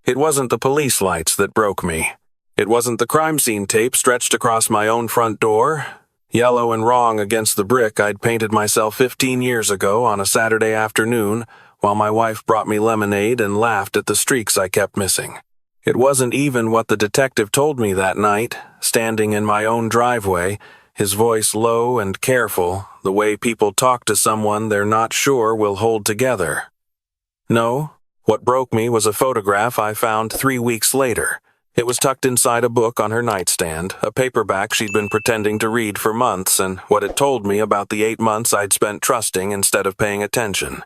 It wasn't the police lights that broke me. It wasn't the crime scene tape stretched across my own front door, yellow and wrong against the brick I'd painted myself 15 years ago on a Saturday afternoon while my wife brought me lemonade and laughed at the streaks I kept missing. It wasn't even what the detective told me that night, standing in my own driveway, his voice low and careful, the way people talk to someone they're not sure will hold together. No, what broke me was a photograph I found 3 weeks later. It was tucked inside a book on her nightstand, a paperback she'd been pretending to read for months, and what it told me about the 8 months I'd spent trusting instead of paying attention.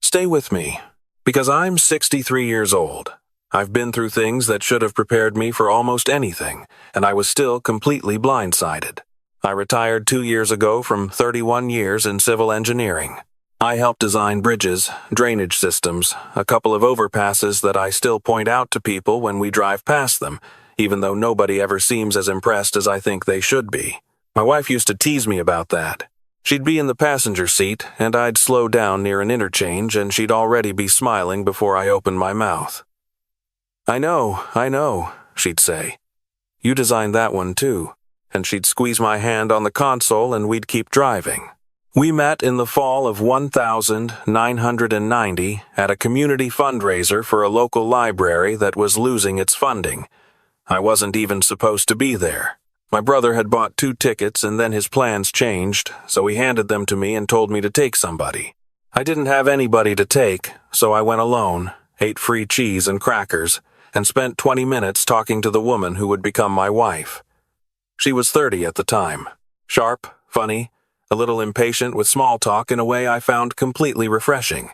Stay with me, because I'm 63 years old. I've been through things that should have prepared me for almost anything, and I was still completely blindsided. I retired 2 years ago from 31 years in civil engineering. I helped design bridges, drainage systems, a couple of overpasses that I still point out to people when we drive past them, even though nobody ever seems as impressed as I think they should be. My wife used to tease me about that. She'd be in the passenger seat, and I'd slow down near an interchange, and she'd already be smiling before I opened my mouth. I know, she'd say. You designed that one too. And she'd squeeze my hand on the console and we'd keep driving. We met in the fall of 1990 at a community fundraiser for a local library that was losing its funding. I wasn't even supposed to be there. My brother had bought 2 tickets and then his plans changed, so he handed them to me and told me to take somebody. I didn't have anybody to take, so I went alone, ate free cheese and crackers, and spent 20 minutes talking to the woman who would become my wife. She was 30 at the time. Sharp, funny, a little impatient with small talk in a way I found completely refreshing.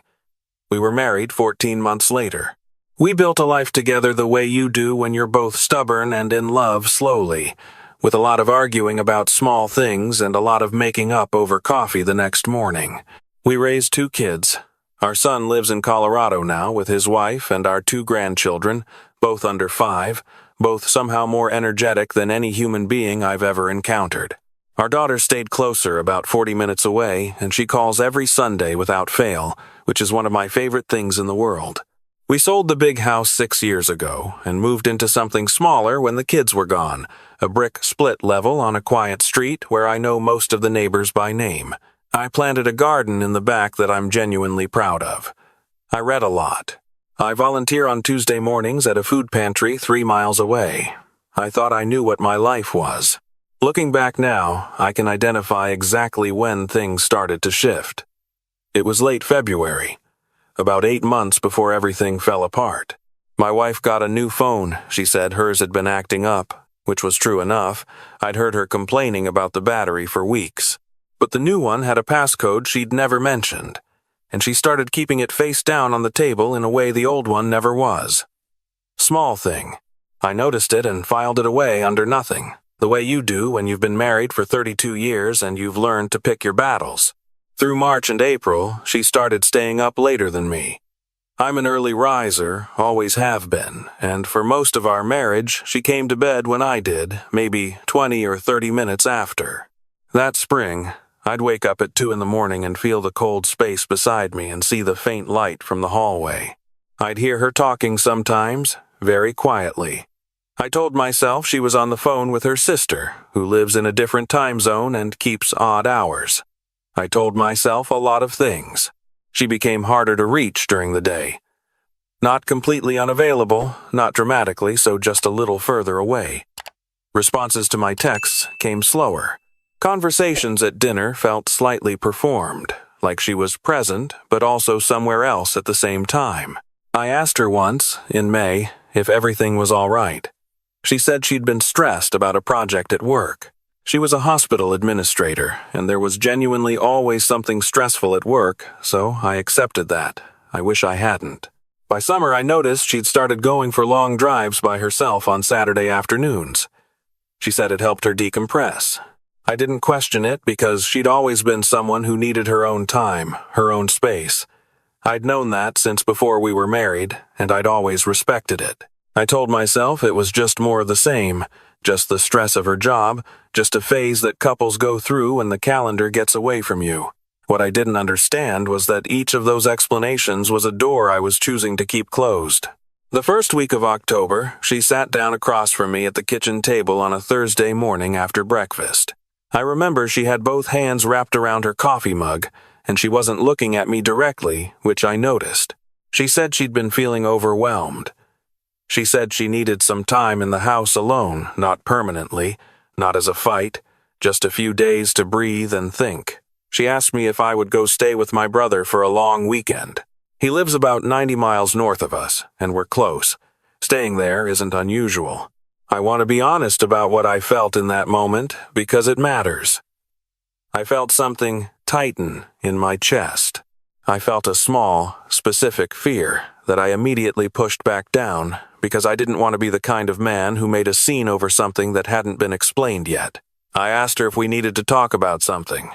We were married 14 months later. We built a life together the way you do when you're both stubborn and in love slowly, with a lot of arguing about small things and a lot of making up over coffee the next morning. We raised 2 kids. Our son lives in Colorado now with his wife and our 2 grandchildren, both under 5, both somehow more energetic than any human being I've ever encountered. Our daughter stayed closer, about 40 minutes away, and she calls every Sunday without fail, which is one of my favorite things in the world. We sold the big house 6 years ago and moved into something smaller when the kids were gone, a brick split level on a quiet street where I know most of the neighbors by name. I planted a garden in the back that I'm genuinely proud of. I read a lot. I volunteer on Tuesday mornings at a food pantry 3 miles away. I thought I knew what my life was. Looking back now, I can identify exactly when things started to shift. It was late February, about 8 months before everything fell apart. My wife got a new phone. She said hers had been acting up, which was true enough. I'd heard her complaining about the battery for weeks. But the new one had a passcode she'd never mentioned, and she started keeping it face down on the table in a way the old one never was. Small thing. I noticed it and filed it away under nothing, the way you do when you've been married for 32 years and you've learned to pick your battles. Through March and April, she started staying up later than me. I'm an early riser, always have been, and for most of our marriage, she came to bed when I did, maybe 20 or 30 minutes after. That spring, I'd wake up at 2 in the morning and feel the cold space beside me and see the faint light from the hallway. I'd hear her talking sometimes, very quietly. I told myself she was on the phone with her sister, who lives in a different time zone and keeps odd hours. I told myself a lot of things. She became harder to reach during the day. Not completely unavailable, not dramatically, so just a little further away. Responses to my texts came slower. Conversations at dinner felt slightly performed, like she was present, but also somewhere else at the same time. I asked her once, in May, if everything was all right. She said she'd been stressed about a project at work. She was a hospital administrator, and there was genuinely always something stressful at work, so I accepted that. I wish I hadn't. By summer, I noticed she'd started going for long drives by herself on Saturday afternoons. She said it helped her decompress. I didn't question it because she'd always been someone who needed her own time, her own space. I'd known that since before we were married, and I'd always respected it. I told myself it was just more of the same, just the stress of her job, just a phase that couples go through when the calendar gets away from you. What I didn't understand was that each of those explanations was a door I was choosing to keep closed. The first week of October, she sat down across from me at the kitchen table on a Thursday morning after breakfast. I remember she had both hands wrapped around her coffee mug, and she wasn't looking at me directly, which I noticed. She said she'd been feeling overwhelmed. She said she needed some time in the house alone, not permanently, not as a fight, just a few days to breathe and think. She asked me if I would go stay with my brother for a long weekend. He lives about 90 miles north of us, and we're close. Staying there isn't unusual. I want to be honest about what I felt in that moment, because it matters. I felt something tighten in my chest. I felt a small, specific fear that I immediately pushed back down, because I didn't want to be the kind of man who made a scene over something that hadn't been explained yet. I asked her if we needed to talk about something.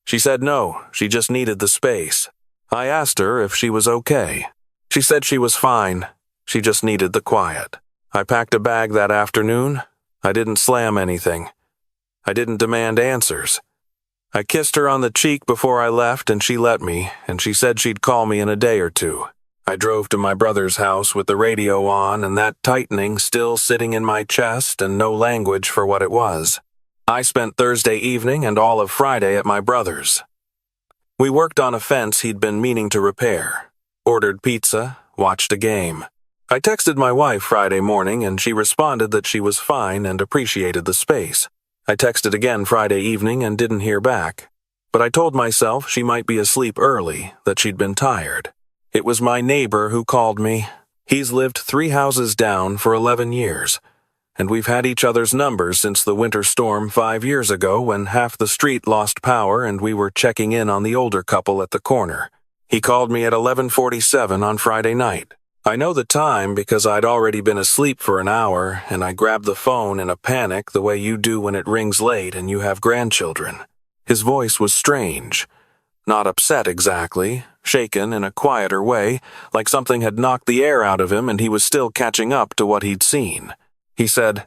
She said no, she just needed the space. I asked her if she was okay. She said she was fine. She just needed the quiet. I packed a bag that afternoon. I didn't slam anything. I didn't demand answers. I kissed her on the cheek before I left, and she let me, and she said she'd call me in a day or two. I drove to my brother's house with the radio on and that tightening still sitting in my chest and no language for what it was. I spent Thursday evening and all of Friday at my brother's. We worked on a fence he'd been meaning to repair, ordered pizza, watched a game. I texted my wife Friday morning and she responded that she was fine and appreciated the space. I texted again Friday evening and didn't hear back, but I told myself she might be asleep early, that she'd been tired. It was my neighbor who called me. He's lived 3 houses down for 11 years. And we've had each other's numbers since the winter storm 5 years ago when half the street lost power and we were checking in on the older couple at the corner. He called me at 11:47 on Friday night. I know the time because I'd already been asleep for an hour, and I grabbed the phone in a panic the way you do when it rings late and you have grandchildren. His voice was strange. Not upset exactly, shaken in a quieter way, like something had knocked the air out of him and he was still catching up to what he'd seen. He said,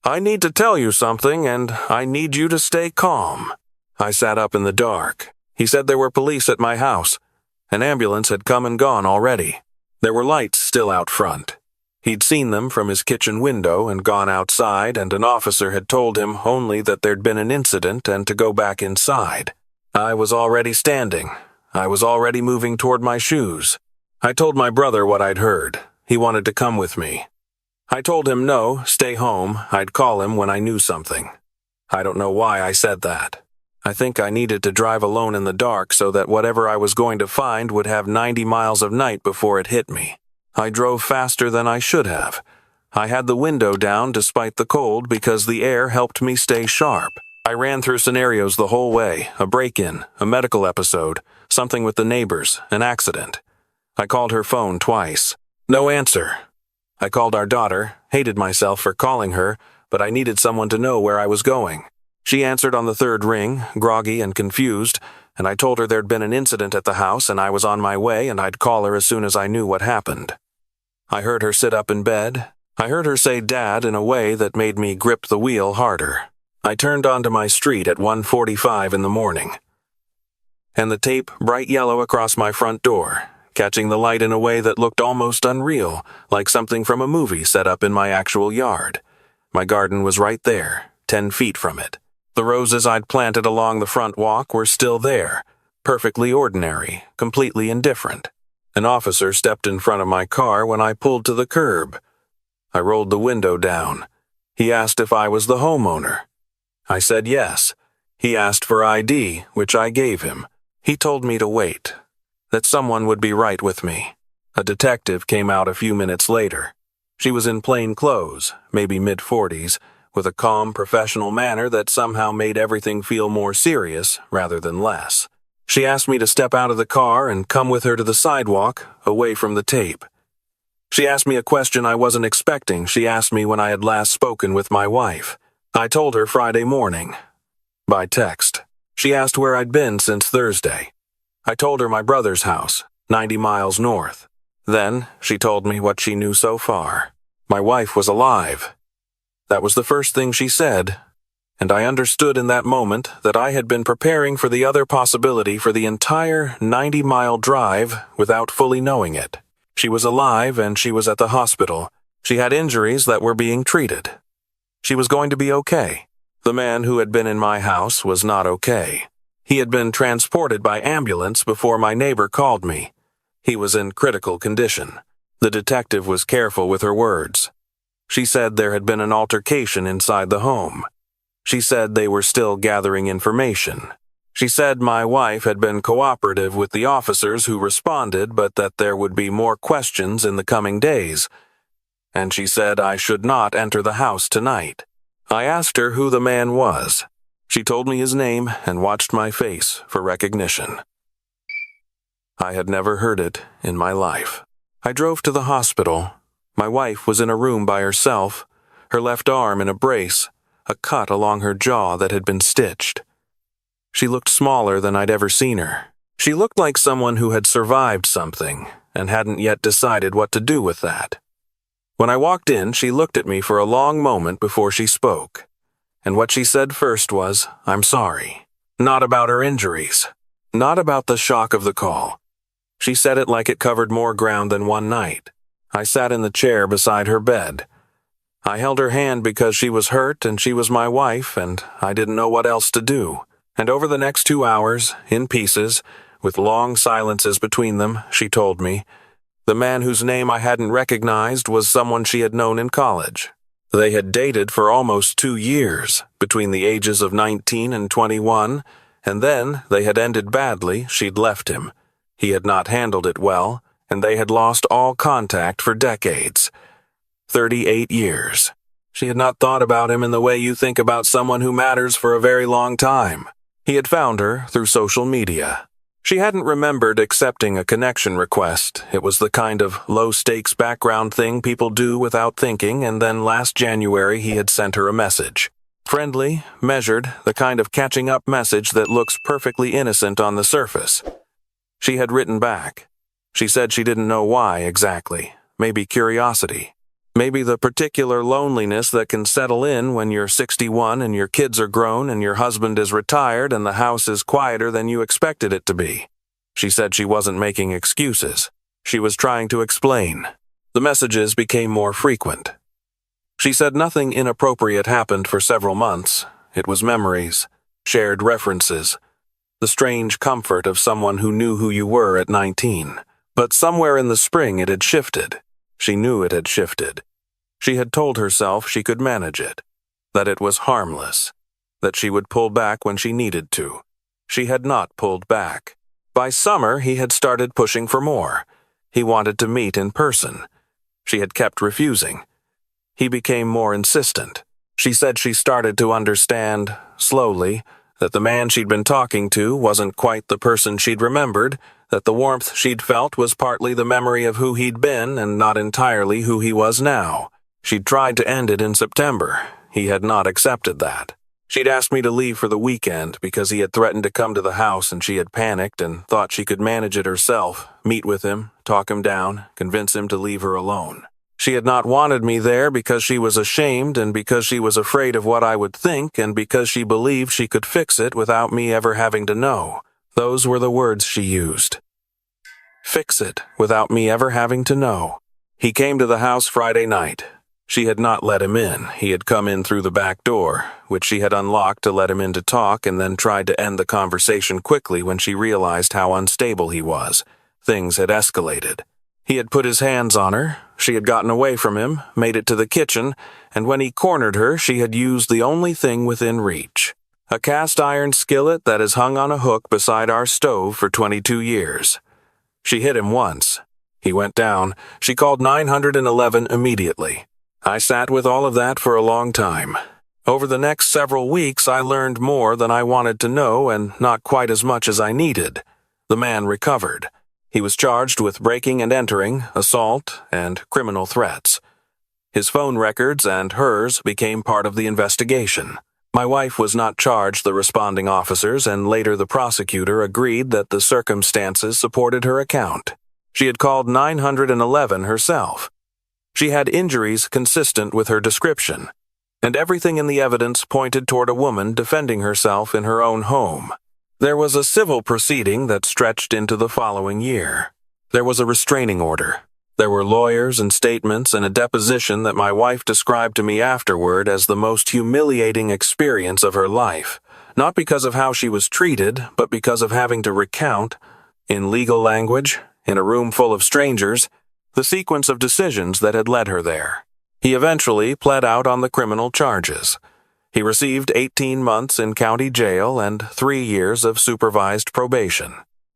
"I need to tell you something, and I need you to stay calm." I sat up in the dark. He said there were police at my house. An ambulance had come and gone already. There were lights still out front. He'd seen them from his kitchen window and gone outside, and an officer had told him only that there'd been an incident and to go back inside. I was already standing. I was already moving toward my shoes. I told my brother what I'd heard. He wanted to come with me. I told him no, stay home, I'd call him when I knew something. I don't know why I said that. I think I needed to drive alone in the dark so that whatever I was going to find would have 90 miles of night before it hit me. I drove faster than I should have. I had the window down despite the cold because the air helped me stay sharp. I ran through scenarios the whole way, a break-in, a medical episode, something with the neighbors, an accident. I called her phone twice. No answer. I called our daughter, hated myself for calling her, but I needed someone to know where I was going. She answered on the 3rd ring, groggy and confused, and I told her there'd been an incident at the house and I was on my way and I'd call her as soon as I knew what happened. I heard her sit up in bed. I heard her say Dad in a way that made me grip the wheel harder. I turned onto my street at 1:45 in the morning. And the tape bright yellow across my front door, catching the light in a way that looked almost unreal, like something from a movie set up in my actual yard. My garden was right there, 10 feet from it. The roses I'd planted along the front walk were still there, perfectly ordinary, completely indifferent. An officer stepped in front of my car when I pulled to the curb. I rolled the window down. He asked if I was the homeowner. I said yes. He asked for ID, which I gave him. He told me to wait, that someone would be right with me. A detective came out a few minutes later. She was in plain clothes, maybe mid-40s, with a calm, professional manner that somehow made everything feel more serious rather than less. She asked me to step out of the car and come with her to the sidewalk, away from the tape. She asked me a question I wasn't expecting. She asked me when I had last spoken with my wife. I told her Friday morning, by text. She asked where I'd been since Thursday. I told her my brother's house, 90 miles north. Then she told me what she knew so far. My wife was alive. That was the first thing she said, and I understood in that moment that I had been preparing for the other possibility for the entire 90-mile drive without fully knowing it. She was alive and she was at the hospital. She had injuries that were being treated. She was going to be okay. The man who had been in my house was not okay. He had been transported by ambulance before my neighbor called me. He was in critical condition. The detective was careful with her words. She said there had been an altercation inside the home. She said they were still gathering information. She said my wife had been cooperative with the officers who responded, but that there would be more questions in the coming days. And she said I should not enter the house tonight. I asked her who the man was. She told me his name and watched my face for recognition. I had never heard it in my life. I drove to the hospital. My wife was in a room by herself, her left arm in a brace, a cut along her jaw that had been stitched. She looked smaller than I'd ever seen her. She looked like someone who had survived something and hadn't yet decided what to do with that. When I walked in, she looked at me for a long moment before she spoke. And what she said first was, "I'm sorry." Not about her injuries. Not about the shock of the call. She said it like it covered more ground than one night. I sat in the chair beside her bed. I held her hand because she was hurt and she was my wife and I didn't know what else to do. And over the next 2 hours, in pieces, with long silences between them, she told me, the man whose name I hadn't recognized was someone she had known in college. They had dated for almost 2 years, between the ages of 19 and 21, and then they had ended badly. She'd left him. He had not handled it well, and they had lost all contact for decades. 38 years. She had not thought about him in the way you think about someone who matters for a very long time. He had found her through social media. She hadn't remembered accepting a connection request. It was the kind of low-stakes background thing people do without thinking, and then last January he had sent her a message. Friendly, measured, the kind of catching-up message that looks perfectly innocent on the surface. She had written back. She said she didn't know why exactly. Maybe curiosity. Maybe the particular loneliness that can settle in when you're 61 and your kids are grown and your husband is retired and the house is quieter than you expected it to be. She said she wasn't making excuses. She was trying to explain. The messages became more frequent. She said nothing inappropriate happened for several months. It was memories, shared references, the strange comfort of someone who knew who you were at 19. But somewhere in the spring it had shifted. She knew it had shifted. She had told herself she could manage it, that it was harmless, that she would pull back when she needed to. She had not pulled back. By summer, he had started pushing for more. He wanted to meet in person. She had kept refusing. He became more insistent. She said she started to understand, slowly, that the man she'd been talking to wasn't quite the person she'd remembered, that the warmth she'd felt was partly the memory of who he'd been and not entirely who he was now. She'd tried to end it in September. He had not accepted that. She'd asked me to leave for the weekend because he had threatened to come to the house and she had panicked and thought she could manage it herself, meet with him, talk him down, convince him to leave her alone. She had not wanted me there because she was ashamed and because she was afraid of what I would think and because she believed she could fix it without me ever having to know. Those were the words she used. Fix it without me ever having to know. He came to the house Friday night. She had not let him in. He had come in through the back door, which she had unlocked to let him in to talk and then tried to end the conversation quickly when she realized how unstable he was. Things had escalated. He had put his hands on her. She had gotten away from him, made it to the kitchen, and when he cornered her, she had used the only thing within reach. A cast-iron skillet that has hung on a hook beside our stove for 22 years. She hit him once. He went down. She called 911 immediately. I sat with all of that for a long time. Over the next several weeks, I learned more than I wanted to know and not quite as much as I needed. The man recovered. He was charged with breaking and entering, assault, and criminal threats. His phone records and hers became part of the investigation. My wife was not charged the responding officers, and later the prosecutor agreed that the circumstances supported her account. She had called 911 herself. She had injuries consistent with her description, and everything in the evidence pointed toward a woman defending herself in her own home. There was a civil proceeding that stretched into the following year. There was a restraining order. There were lawyers and statements and a deposition that my wife described to me afterward as the most humiliating experience of her life, not because of how she was treated, but because of having to recount, in legal language, in a room full of strangers, the sequence of decisions that had led her there. He eventually pled out on the criminal charges. He received 18 months in county jail and 3 years of supervised probation.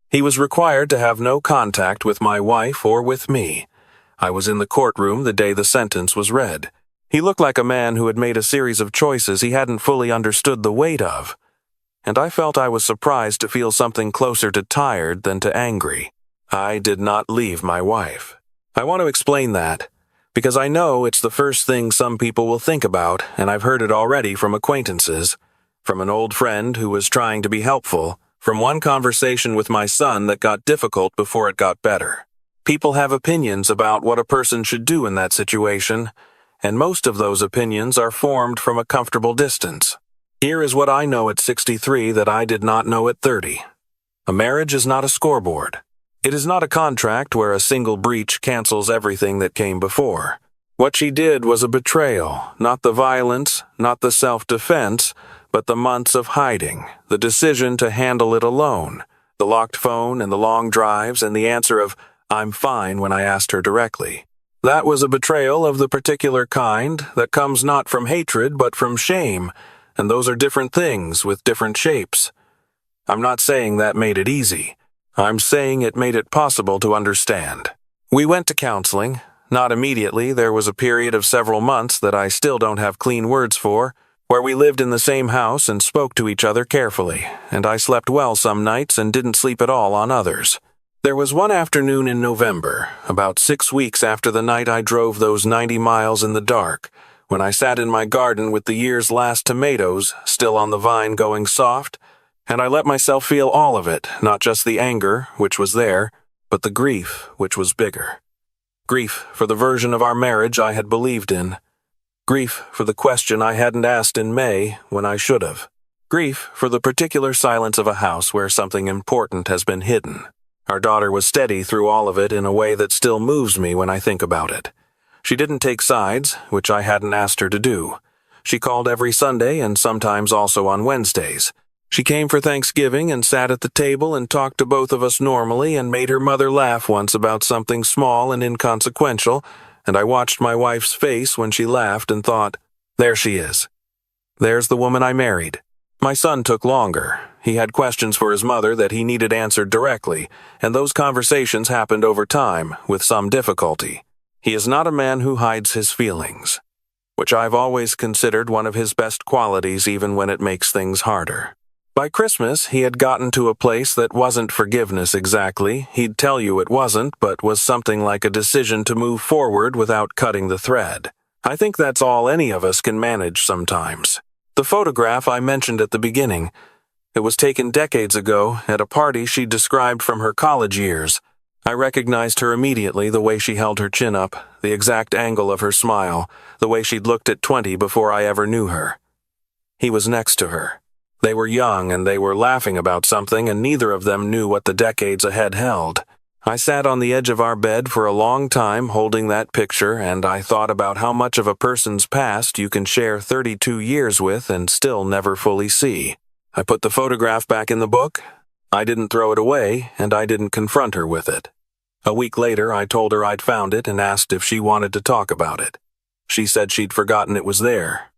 He was required to have no contact with my wife or with me. I was in the courtroom the day the sentence was read. He looked like a man who had made a series of choices he hadn't fully understood the weight of, and I felt I was surprised to feel something closer to tired than to angry. I did not leave my wife. I want to explain that, because I know it's the first thing some people will think about, and I've heard it already from acquaintances, from an old friend who was trying to be helpful, from one conversation with my son that got difficult before it got better. People have opinions about what a person should do in that situation, and most of those opinions are formed from a comfortable distance. Here is what I know at 63 that I did not know at 30. A marriage is not a scoreboard. It is not a contract where a single breach cancels everything that came before. What she did was a betrayal, not the violence, not the self-defense, but the months of hiding, the decision to handle it alone, the locked phone and the long drives and the answer of, "I'm fine," when I asked her directly. That was a betrayal of the particular kind that comes not from hatred but from shame, and those are different things with different shapes. I'm not saying that made it easy. I'm saying it made it possible to understand. We went to counseling. Not immediately. There was a period of several months that I still don't have clean words for, where we lived in the same house and spoke to each other carefully, and I slept well some nights and didn't sleep at all on others. There was one afternoon in November, about 6 weeks after the night I drove those 90 miles in the dark, when I sat in my garden with the year's last tomatoes still on the vine going soft, and I let myself feel all of it, not just the anger, which was there, but the grief, which was bigger. Grief for the version of our marriage I had believed in. Grief for the question I hadn't asked in May when I should have. Grief for the particular silence of a house where something important has been hidden. Our daughter was steady through all of it in a way that still moves me when I think about it. She didn't take sides, which I hadn't asked her to do. She called every Sunday and sometimes also on Wednesdays. She came for Thanksgiving and sat at the table and talked to both of us normally and made her mother laugh once about something small and inconsequential, and I watched my wife's face when she laughed and thought, there she is. There's the woman I married. My son took longer. He had questions for his mother that he needed answered directly, and those conversations happened over time, with some difficulty. He is not a man who hides his feelings, which I've always considered one of his best qualities even when it makes things harder. By Christmas, he had gotten to a place that wasn't forgiveness exactly. He'd tell you it wasn't, but was something like a decision to move forward without cutting the thread. I think that's all any of us can manage sometimes. The photograph I mentioned at the beginning, it was taken decades ago at a party she described from her college years. I recognized her immediately, the way she held her chin up, the exact angle of her smile, the way she'd looked at 20 before I ever knew her. He was next to her. They were young and they were laughing about something, and neither of them knew what the decades ahead held. I sat on the edge of our bed for a long time holding that picture, and I thought about how much of a person's past you can share 32 years with and still never fully see. I put the photograph back in the book. I didn't throw it away, and I didn't confront her with it. A week later, I told her I'd found it and asked if she wanted to talk about it. She said she'd forgotten it was there.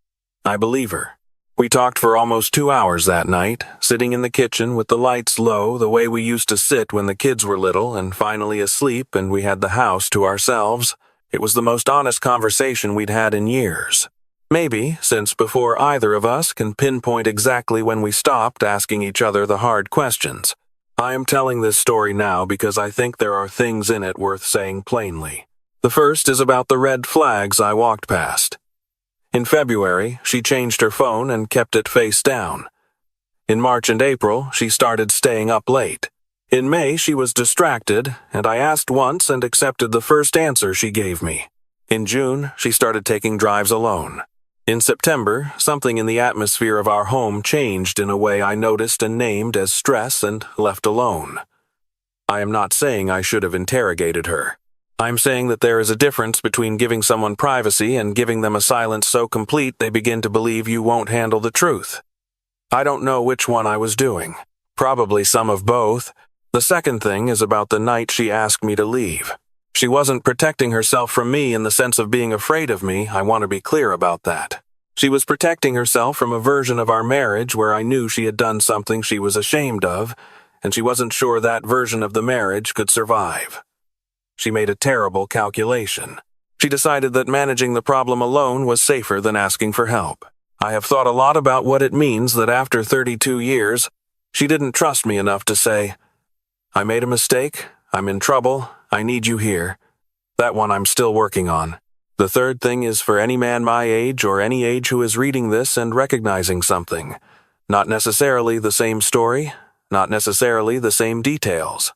I believe her. We talked for almost 2 hours that night, sitting in the kitchen with the lights low the way we used to sit when the kids were little and finally asleep and we had the house to ourselves. It was the most honest conversation we'd had in years. Maybe, since before either of us can pinpoint exactly when we stopped asking each other the hard questions. I am telling this story now because I think there are things in it worth saying plainly. The first is about the red flags I walked past. In February, she changed her phone and kept it face down. In March and April, she started staying up late. In May, she was distracted, and I asked once and accepted the first answer she gave me. In June, she started taking drives alone. In September, something in the atmosphere of our home changed in a way I noticed and named as stress and left alone. I am not saying I should have interrogated her. I'm saying that there is a difference between giving someone privacy and giving them a silence so complete they begin to believe you won't handle the truth. I don't know which one I was doing. Probably some of both. The second thing is about the night she asked me to leave. She wasn't protecting herself from me in the sense of being afraid of me. I want to be clear about that. She was protecting herself from a version of our marriage where I knew she had done something she was ashamed of, and she wasn't sure that version of the marriage could survive. She made a terrible calculation. She decided that managing the problem alone was safer than asking for help. I have thought a lot about what it means that after 32 years, she didn't trust me enough to say, "I made a mistake, I'm in trouble, I need you here." That one I'm still working on. The third thing is for any man my age or any age who is reading this and recognizing something. Not necessarily the same story, not necessarily the same details,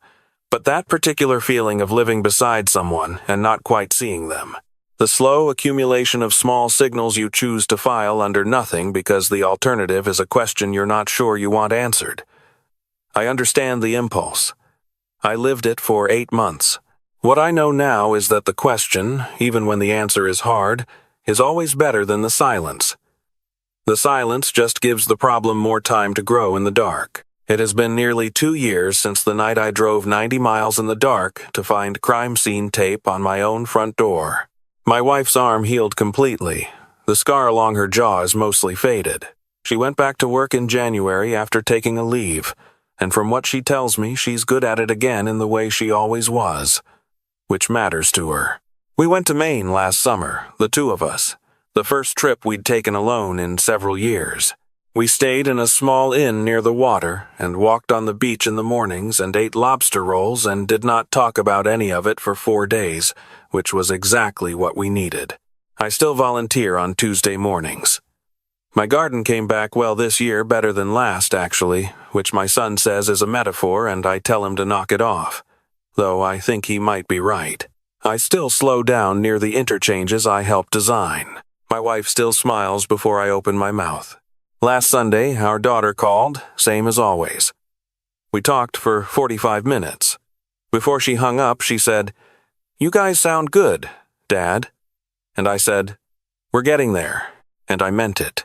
but that particular feeling of living beside someone and not quite seeing them. The slow accumulation of small signals you choose to file under nothing because the alternative is a question you're not sure you want answered. I understand the impulse. I lived it for 8 months. What I know now is that the question, even when the answer is hard, is always better than the silence. The silence just gives the problem more time to grow in the dark. It has been nearly 2 years since the night I drove 90 miles in the dark to find crime scene tape on my own front door. My wife's arm healed completely. The scar along her jaw is mostly faded. She went back to work in January after taking a leave, and from what she tells me, she's good at it again in the way she always was, which matters to her. We went to Maine last summer, the two of us, the first trip we'd taken alone in several years. We stayed in a small inn near the water and walked on the beach in the mornings and ate lobster rolls and did not talk about any of it for 4 days, which was exactly what we needed. I still volunteer on Tuesday mornings. My garden came back well this year, better than last, actually, which my son says is a metaphor, and I tell him to knock it off, though I think he might be right. I still slow down near the interchanges I helped design. My wife still smiles before I open my mouth. Last Sunday, our daughter called, same as always. We talked for 45 minutes. Before she hung up, she said, "You guys sound good, Dad." And I said, "We're getting there," and I meant it,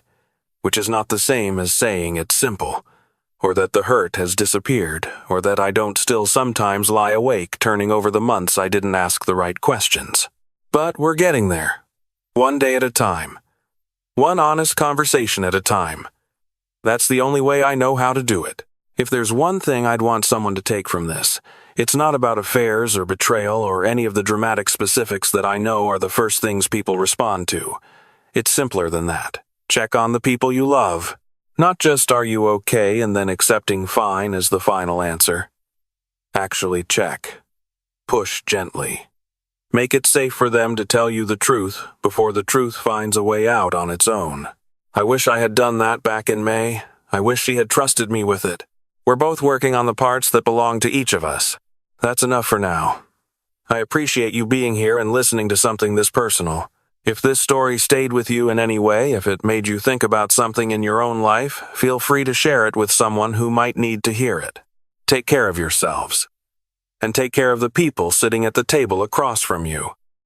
which is not the same as saying it's simple, or that the hurt has disappeared, or that I don't still sometimes lie awake turning over the months I didn't ask the right questions. But we're getting there, one day at a time. One honest conversation at a time. That's the only way I know how to do it. If there's one thing I'd want someone to take from this, it's not about affairs or betrayal or any of the dramatic specifics that I know are the first things people respond to. It's simpler than that. Check on the people you love. Not just "are you okay" and then accepting fine as the final answer. Actually check. Push gently. Make it safe for them to tell you the truth before the truth finds a way out on its own. I wish I had done that back in May. I wish she had trusted me with it. We're both working on the parts that belong to each of us. That's enough for now. I appreciate you being here and listening to something this personal. If this story stayed with you in any way, if it made you think about something in your own life, feel free to share it with someone who might need to hear it. Take care of yourselves. And take care of the people sitting at the table across from you.